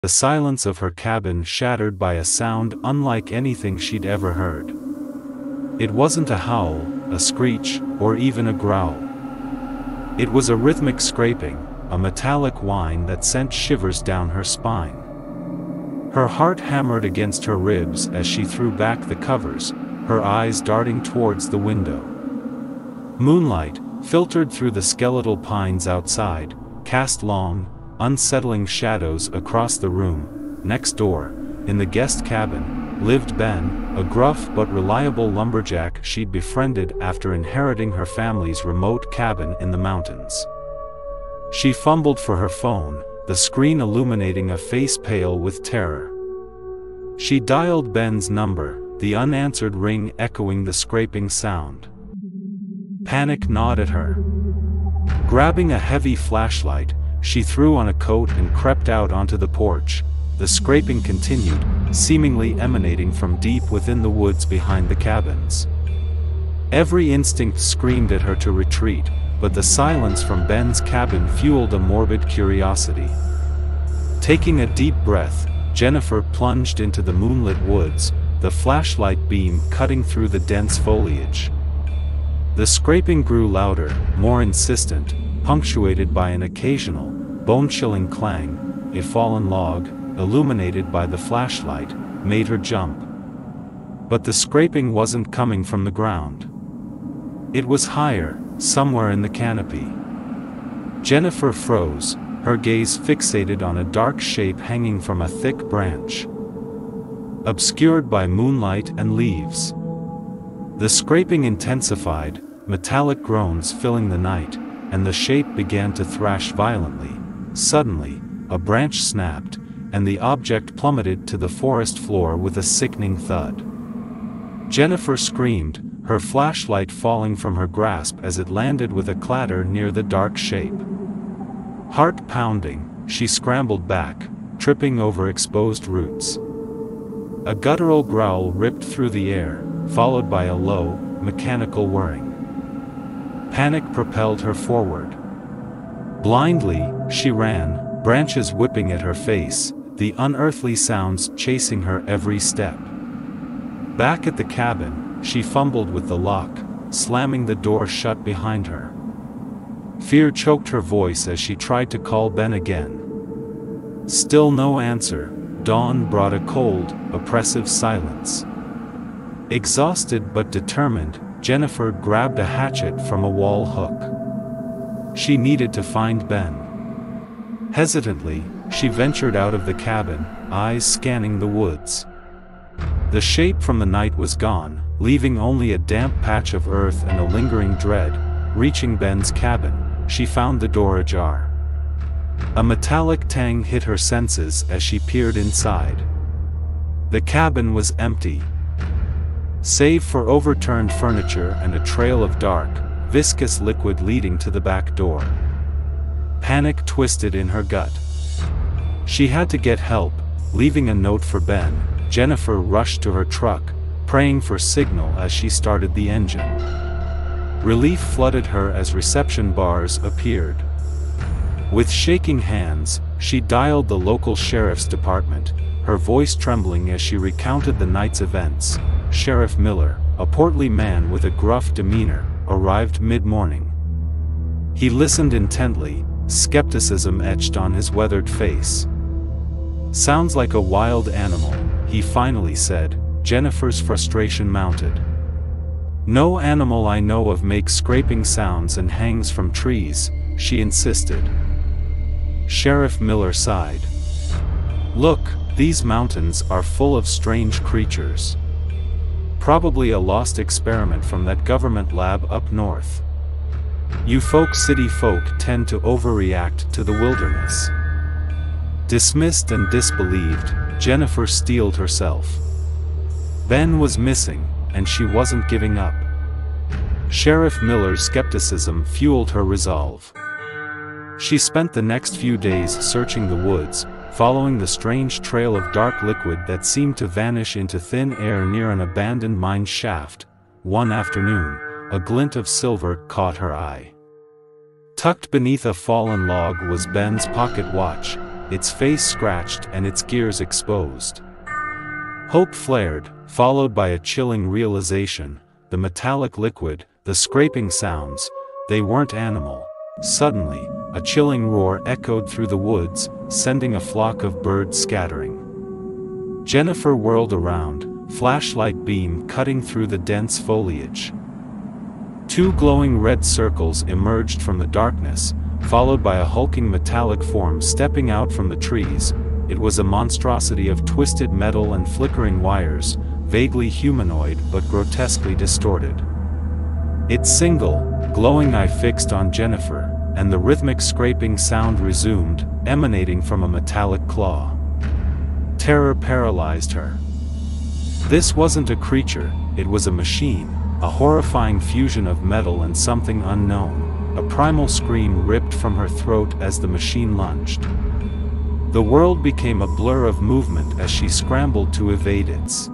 the silence of her cabin shattered by a sound unlike anything she'd ever heard. It wasn't a howl, a screech, or even a growl. It was a rhythmic scraping, a metallic whine that sent shivers down her spine. Her heart hammered against her ribs as she threw back the covers, her eyes darting towards the window. Moonlight, filtered through the skeletal pines outside, cast long, unsettling shadows across the room. Next door, in the guest cabin, lived Ben, a gruff but reliable lumberjack she'd befriended after inheriting her family's remote cabin in the mountains. She fumbled for her phone, the screen illuminating a face pale with terror. She dialed Ben's number, the unanswered ring echoing the scraping sound. Panic gnawed at her. Grabbing a heavy flashlight, she threw on a coat and crept out onto the porch. The scraping continued, seemingly emanating from deep within the woods behind the cabins. Every instinct screamed at her to retreat, but the silence from Ben's cabin fueled a morbid curiosity. Taking a deep breath, Jennifer plunged into the moonlit woods, the flashlight beam cutting through the dense foliage. The scraping grew louder, more insistent, punctuated by an occasional, bone-chilling clang. A fallen log, illuminated by the flashlight, made her jump. But the scraping wasn't coming from the ground. It was higher, somewhere in the canopy. Jennifer froze, her gaze fixated on a dark shape hanging from a thick branch, obscured by moonlight and leaves. The scraping intensified, metallic groans filling the night, and the shape began to thrash violently. Suddenly, a branch snapped, and the object plummeted to the forest floor with a sickening thud. Jennifer screamed, her flashlight falling from her grasp as it landed with a clatter near the dark shape. Heart pounding, she scrambled back, tripping over exposed roots. A guttural growl ripped through the air, followed by a low, mechanical whirring. Panic propelled her forward. Blindly, she ran, branches whipping at her face, the unearthly sounds chasing her every step. Back at the cabin, she fumbled with the lock, slamming the door shut behind her. Fear choked her voice as she tried to call Ben again. Still no answer. Dawn brought a cold, oppressive silence. Exhausted but determined, Jennifer grabbed a hatchet from a wall hook. She needed to find Ben. Hesitantly, she ventured out of the cabin, eyes scanning the woods. The shape from the night was gone, leaving only a damp patch of earth and a lingering dread. Reaching Ben's cabin, she found the door ajar. A metallic tang hit her senses as she peered inside. The cabin was empty, save for overturned furniture and a trail of dark, viscous liquid leading to the back door. Panic twisted in her gut. She had to get help. Leaving a note for Ben, Jennifer rushed to her truck, praying for signal as she started the engine. Relief flooded her as reception bars appeared. With shaking hands, she dialed the local sheriff's department, her voice trembling as she recounted the night's events. Sheriff Miller, a portly man with a gruff demeanor, arrived mid-morning. He listened intently, skepticism etched on his weathered face. "Sounds like a wild animal," he finally said. Jennifer's frustration mounted. "No animal I know of makes scraping sounds and hangs from trees," she insisted. Sheriff Miller sighed. "Look, these mountains are full of strange creatures. Probably a lost experiment from that government lab up north. You city folk tend to overreact to the wilderness." Dismissed and disbelieved, Jennifer steeled herself. Ben was missing, and she wasn't giving up. Sheriff Miller's skepticism fueled her resolve. She spent the next few days searching the woods, following the strange trail of dark liquid that seemed to vanish into thin air near an abandoned mine shaft. One afternoon, a glint of silver caught her eye. Tucked beneath a fallen log was Ben's pocket watch, its face scratched and its gears exposed. Hope flared, followed by a chilling realization: the metallic liquid, the scraping sounds, they weren't animal. Suddenly, a chilling roar echoed through the woods, sending a flock of birds scattering. Jennifer whirled around, flashlight beam cutting through the dense foliage. Two glowing red circles emerged from the darkness, followed by a hulking metallic form stepping out from the trees. It was a monstrosity of twisted metal and flickering wires, vaguely humanoid but grotesquely distorted. Its single, glowing eye fixed on Jennifer, and the rhythmic scraping sound resumed, emanating from a metallic claw. Terror paralyzed her. This wasn't a creature, it was a machine, a horrifying fusion of metal and something unknown. A primal scream ripped from her throat as the machine lunged. The world became a blur of movement as she scrambled to evade its